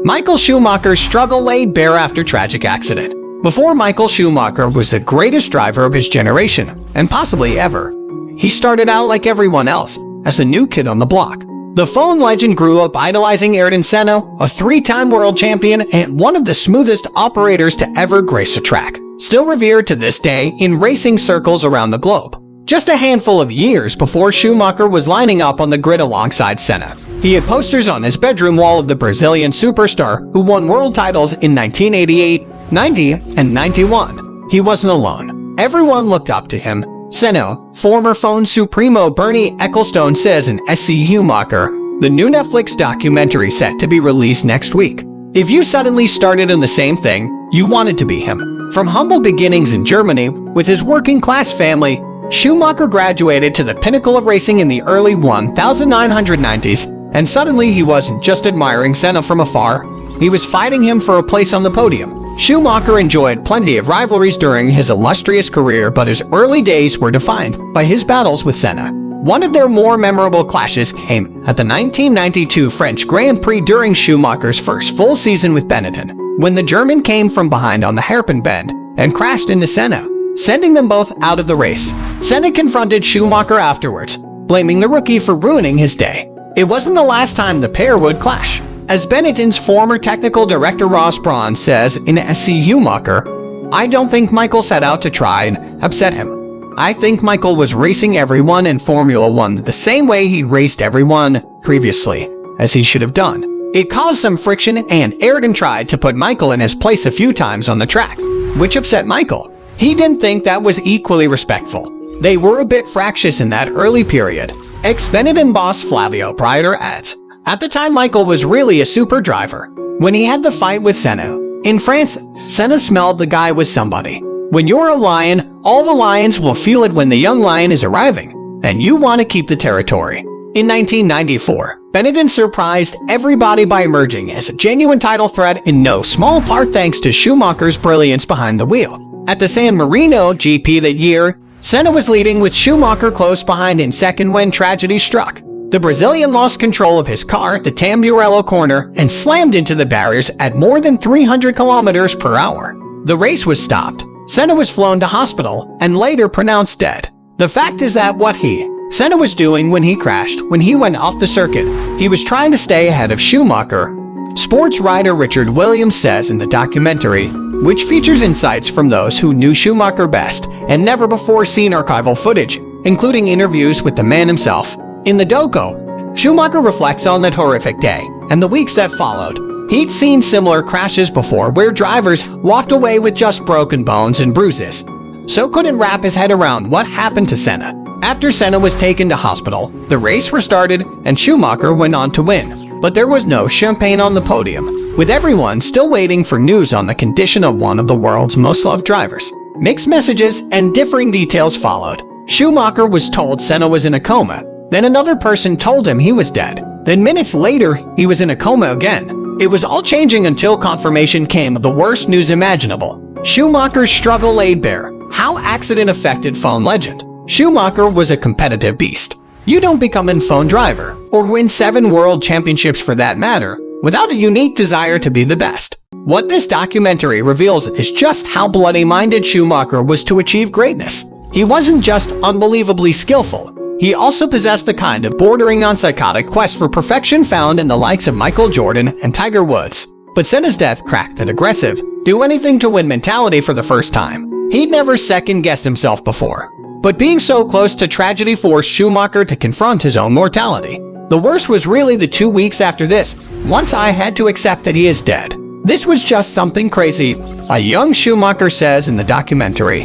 Michael Schumacher's struggle laid bare after tragic accident. Before Michael Schumacher was the greatest driver of his generation, and possibly ever. He started out like everyone else, as the new kid on the block. The phone legend grew up idolizing Senna, a three-time world champion and one of the smoothest operators to ever grace a track, still revered to this day in racing circles around the globe. Just a handful of years before Schumacher was lining up on the grid alongside Senna, he had posters on his bedroom wall of the Brazilian superstar who won world titles in 1988, 90, and 91. He wasn't alone. Everyone looked up to him. Senna, former phone supremo Bernie Ecclestone says in SC Schumacher, the new Netflix documentary set to be released next week. If you suddenly started in the same thing, you wanted to be him. From humble beginnings in Germany, with his working-class family, Schumacher graduated to the pinnacle of racing in the early 1990s, and suddenly he wasn't just admiring Senna from afar, he was fighting him for a place on the podium. Schumacher enjoyed plenty of rivalries during his illustrious career, but his early days were defined by his battles with Senna. One of their more memorable clashes came at the 1992 French Grand Prix during Schumacher's first full season with Benetton, when the German came from behind on the hairpin bend and crashed into Senna, sending them both out of the race. Senna confronted Schumacher afterwards, blaming the rookie for ruining his day. It wasn't the last time the pair would clash. As Benetton's former technical director Ross Brawn says in SC Schumacher, I don't think Michael set out to try and upset him. I think Michael was racing everyone in Formula One the same way he raced everyone previously, as he should have done. It caused some friction, and Ayrton tried to put Michael in his place a few times on the track, which upset Michael. He didn't think that was equally respectful. They were a bit fractious in that early period. Ex-Benetton boss Flavio Briatore adds, at the time Michael was really a super driver. When he had the fight with Senna, in France, Senna smelled the guy was somebody. When you're a lion, all the lions will feel it when the young lion is arriving, and you want to keep the territory. In 1994, Benetton surprised everybody by emerging as a genuine title threat, in no small part thanks to Schumacher's brilliance behind the wheel. At the San Marino GP that year, Senna was leading with Schumacher close behind in second when tragedy struck. The Brazilian lost control of his car at the Tamburello corner and slammed into the barriers at more than 300 kilometers per hour. The race was stopped. Senna was flown to hospital and later pronounced dead. The fact is that what Senna was doing when he crashed, when he went off the circuit, he was trying to stay ahead of Schumacher. Sports writer Richard Williams says in the documentary, which features insights from those who knew Schumacher best and never before seen archival footage, including interviews with the man himself. In the doco, Schumacher reflects on that horrific day and the weeks that followed. He'd seen similar crashes before where drivers walked away with just broken bones and bruises, so couldn't wrap his head around what happened to Senna. After Senna was taken to hospital, the race restarted and Schumacher went on to win. But there was no champagne on the podium, with everyone still waiting for news on the condition of one of the world's most loved drivers. Mixed messages and differing details followed. Schumacher was told Senna was in a coma. Then another person told him he was dead. Then minutes later, he was in a coma again. It was all changing until confirmation came of the worst news imaginable. Schumacher's struggle laid bare how accident affected phone legend. Schumacher was a competitive beast. You don't become a phone driver, or win 7 world championships for that matter, without a unique desire to be the best. What this documentary reveals is just how bloody-minded Schumacher was to achieve greatness. He wasn't just unbelievably skillful. He also possessed the kind of bordering-on-psychotic quest for perfection found in the likes of Michael Jordan and Tiger Woods. But Senna's death cracked that aggressive, do-anything-to-win mentality for the first time. He'd never second-guessed himself before. But being so close to tragedy forced Schumacher to confront his own mortality. The worst was really the 2 weeks after this, once I had to accept that he is dead. This was just something crazy, a young Schumacher says in the documentary.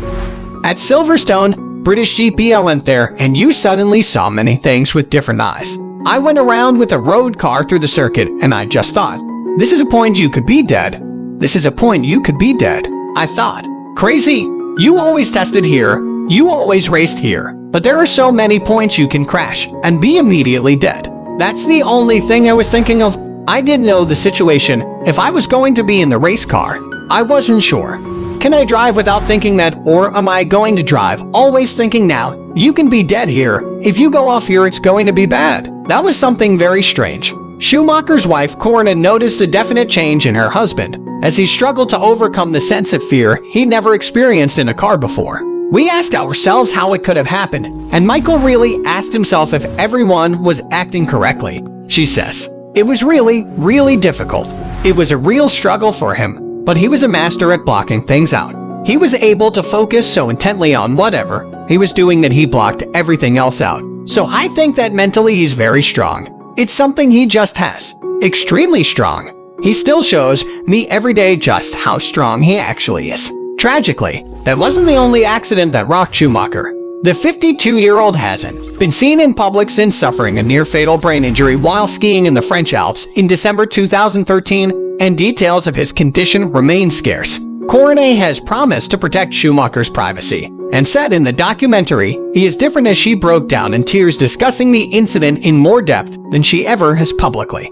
At Silverstone, British GP, I went there, and you suddenly saw many things with different eyes. I went around with a road car through the circuit, and I just thought, this is a point you could be dead. This is a point you could be dead. I thought, crazy. You always tested here. You always raced here. But there are so many points you can crash and be immediately dead. That's the only thing I was thinking of. I didn't know the situation. If I was going to be in the race car, I wasn't sure. Can I drive without thinking that, or am I going to drive always thinking now, you can be dead here. If you go off here, it's going to be bad. That was something very strange. Schumacher's wife Corinna noticed a definite change in her husband as he struggled to overcome the sense of fear he'd never experienced in a car before. We asked ourselves how it could have happened, and Michael really asked himself if everyone was acting correctly. She says, "It was really difficult. It was a real struggle for him, but he was a master at blocking things out. He was able to focus so intently on whatever he was doing that he blocked everything else out. So I think that mentally he's very strong. It's something he just has. Extremely strong. He still shows me every day just how strong he actually is." Tragically, that wasn't the only accident that rocked Schumacher. The 52-year-old hasn't been seen in public since suffering a near-fatal brain injury while skiing in the French Alps in December 2013, and details of his condition remain scarce. Corinna has promised to protect Schumacher's privacy, and said in the documentary he is different as she broke down in tears discussing the incident in more depth than she ever has publicly.